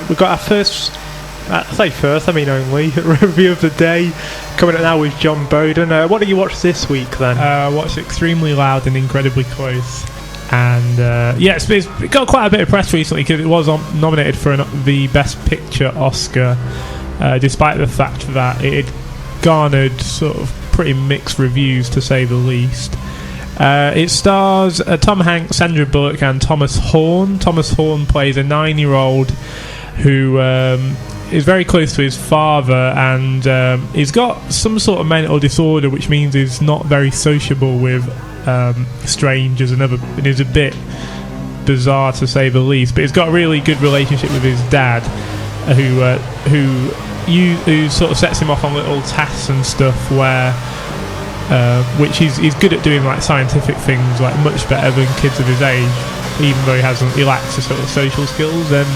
We've got our first, I mean only, review of the day coming up now with John Bowden. What did you watch this week then? I watched Extremely Loud and Incredibly Close. And it's got quite a bit of press recently because it was nominated for the Best Picture Oscar, despite the fact that it had garnered sort of pretty mixed reviews, to say the least. It stars Tom Hanks, Sandra Bullock and Thomas Horn. Thomas Horn plays a 9-year-old who is very close to his father, and he's got some sort of mental disorder, which means he's not very sociable with strangers and is a bit bizarre, to say the least. But he's got a really good relationship with his dad, who sort of sets him off on little tasks and stuff where which he's good at doing, like scientific things, like much better than kids of his age, even though he lacks the sort of social skills. And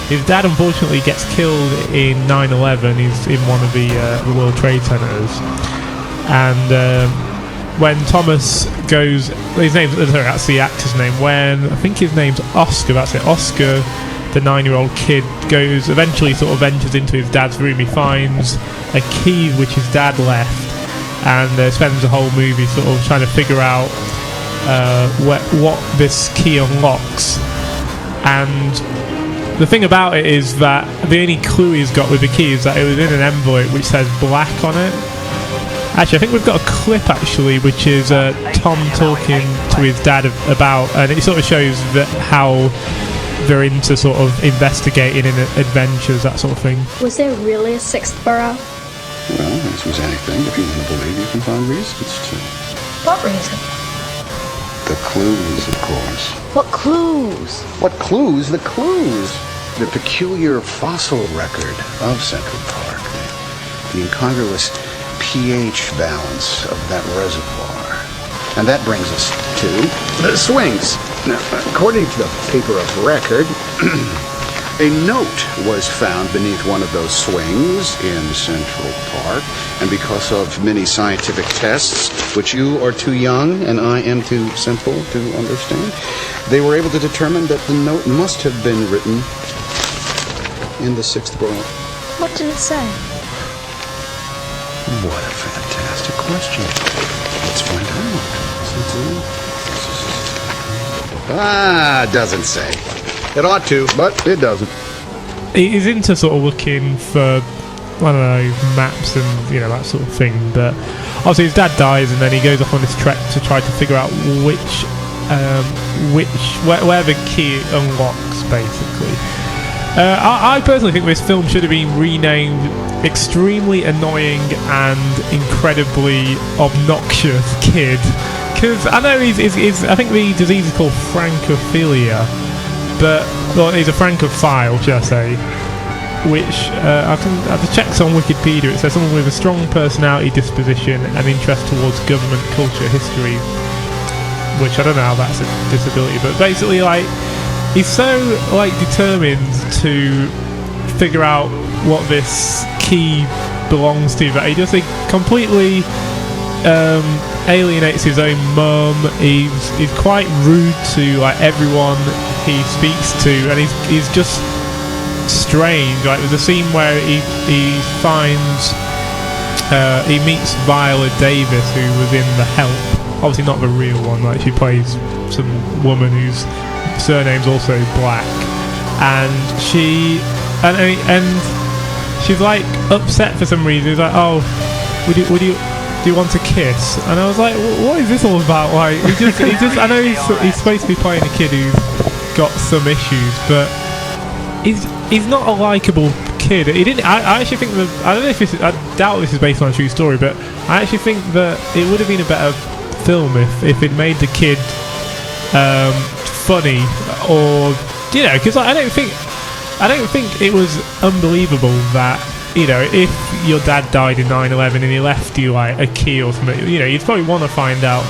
his dad unfortunately gets killed in 9/11. He's in one of the World Trade Centers, and when Thomas goes, that's the actor's name. When I think his name's Oscar, that's it. Oscar, the 9-year-old kid, eventually sort of enters into his dad's room. He finds a key which his dad left, and spends the whole movie sort of trying to figure out what this key unlocks. And the thing about it is that the only clue he's got with the key is that it was in an envelope which says black on it. Actually, I think we've got a clip which is Tom talking to his dad about, and it sort of shows that how they're into sort of investigating in adventures, that sort of thing. Was there really a sixth borough? Well, as with anything, if you want to believe, you can find reasons to. What reason? The clues, of course. What clues? What clues? The clues! The peculiar fossil record of Central Park. The incongruous pH balance of that reservoir. And that brings us to the swings. Now, according to the paper of record, a note was found beneath one of those swings in Central Park, and because of many scientific tests, which you are too young and I am too simple to understand, they were able to determine that the note must have been written in the sixth borough. What did it say? What a fantastic question. Let's find out. Doesn't say. It ought to, but it doesn't. He's into sort of looking for, I don't know, maps and that sort of thing. But obviously his dad dies, and then he goes off on this trek to try to figure out where the key unlocks, basically. I personally think this film should have been renamed Extremely Annoying and Incredibly Obnoxious Kid, because I know I think the disease is called francophilia, but he's a francophile, should I say, which I've checked on Wikipedia. It says someone with a strong personality disposition and interest towards government, culture, history, which I don't know how that's a disability, but basically he's so determined to figure out what this key belongs to that he just completely alienates his own mum. He's quite rude to everyone he speaks to, and he's just strange. There's a scene where he finds he meets Viola Davis, who was in The Help, obviously not the real one. She plays some woman whose surname's also Black, and she's upset for some reason. He's like, oh, do you want to kiss? And I was like, what is this all about? He just I know he's supposed to be playing a kid who's got some issues, but he's not a likable kid. I actually think I don't know if I doubt this is based on a true story, but I actually think that it would have been a better film if it made the kid funny, or because I don't think it was unbelievable that if your dad died in 9/11 and he left you a key or something, you'd probably want to find out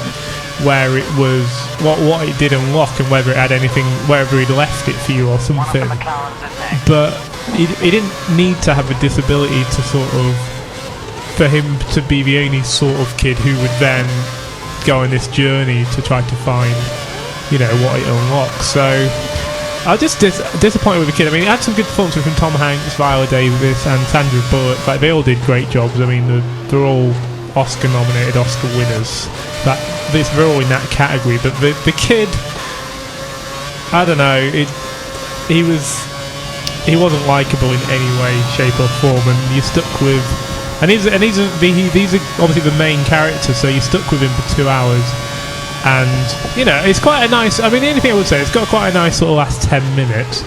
where it was, what it did unlock, and whether it had anything, wherever he'd left it for you or something. But he didn't need to have a disability to for him to be the only sort of kid who would then go on this journey to try to find what it unlocks. So I was just disappointed with the kid. I mean, it had some good performances from Tom Hanks, Viola Davis, and Sandra Bullock. Like, they all did great jobs. I mean, they're all Oscar-nominated, Oscar winners. They're all in that category. But the kid, I don't know. He wasn't likable in any way, shape, or form, and you're stuck with. And these are obviously the main characters, so you're stuck with him for 2 hours. And, you know, it's quite a nice... I mean, the only thing I would say, it's got quite a nice sort of last 10 minutes.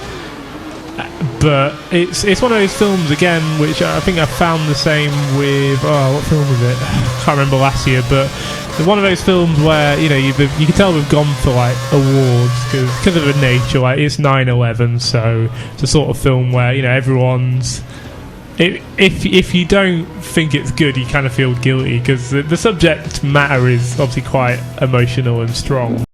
But it's one of those films, again, which I think I found the same with... Oh, what film was it? I can't remember last year, but it's one of those films where, you know, you can tell we've gone for, like, awards because of the nature. Like, it's 9/11, so it's a sort of film where, you know, everyone's... If you don't think it's good, you kind of feel guilty because the subject matter is obviously quite emotional and strong.